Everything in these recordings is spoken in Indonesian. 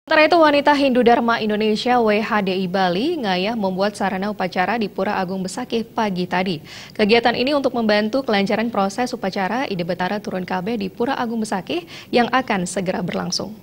Sementara itu, Wanita Hindu Dharma Indonesia WHDI Bali ngayah membuat sarana upacara di Pura Agung Besakih pagi tadi. Kegiatan ini untuk membantu kelancaran proses upacara Ide Betara Turun KB di Pura Agung Besakih yang akan segera berlangsung.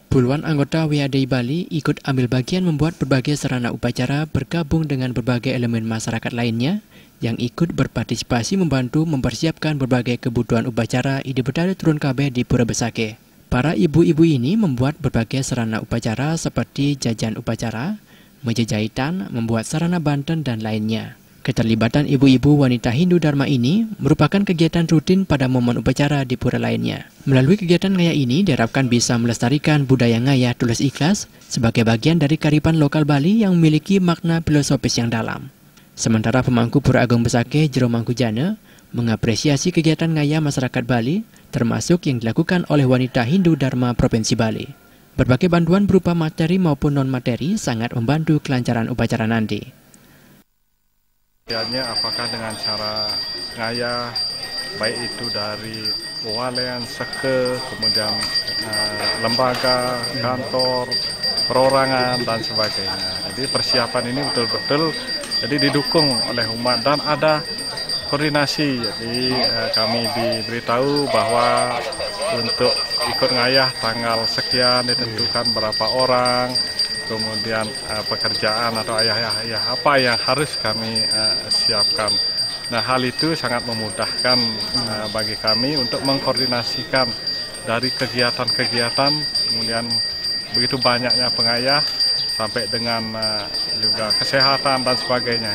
Puluhan anggota WHDI Bali ikut ambil bagian membuat berbagai sarana upacara bergabung dengan berbagai elemen masyarakat lainnya yang ikut berpartisipasi membantu mempersiapkan berbagai kebutuhan upacara Ide Betara Turun KB di Pura Besakih. Para ibu-ibu ini membuat berbagai sarana upacara seperti jajan upacara, meja jahitan, membuat sarana banten, dan lainnya. Keterlibatan ibu-ibu wanita Hindu Dharma ini merupakan kegiatan rutin pada momen upacara di pura lainnya. Melalui kegiatan ngayah ini diharapkan bisa melestarikan budaya ngayah tulus ikhlas sebagai bagian dari kearifan lokal Bali yang memiliki makna filosofis yang dalam. Sementara pemangku Pura Agung Besakih Jero Mangkujana mengapresiasi kegiatan ngayah masyarakat Bali termasuk yang dilakukan oleh wanita Hindu Dharma Provinsi Bali. Berbagai bantuan berupa materi maupun non-materi sangat membantu kelancaran upacara nanti. Apakah dengan cara ngayah, baik itu dari walen, seke, kemudian lembaga, kantor, perorangan, dan sebagainya. Jadi persiapan ini betul-betul didukung oleh umat dan ada koordinasi. Jadi kami diberitahu bahwa untuk ikut ngayah tanggal sekian ditentukan berapa orang, kemudian pekerjaan atau ayah-ayah apa yang harus kami siapkan. Nah, hal itu sangat memudahkan bagi kami untuk mengkoordinasikan dari kegiatan-kegiatan, kemudian begitu banyaknya pengayah sampai dengan juga kesehatan dan sebagainya.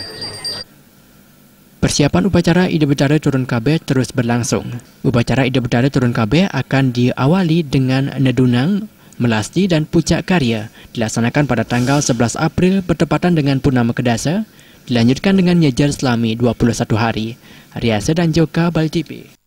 Persiapan upacara Ide Betara Turun KB terus berlangsung. Upacara Ide Betara Turun KB akan diawali dengan nedunang, melasti, dan puncak karya dilaksanakan pada tanggal 11 April bertepatan dengan Purnama Kedasa, dilanjutkan dengan nyejar selami 21 hari. Riasa dan Joka, Bali TV.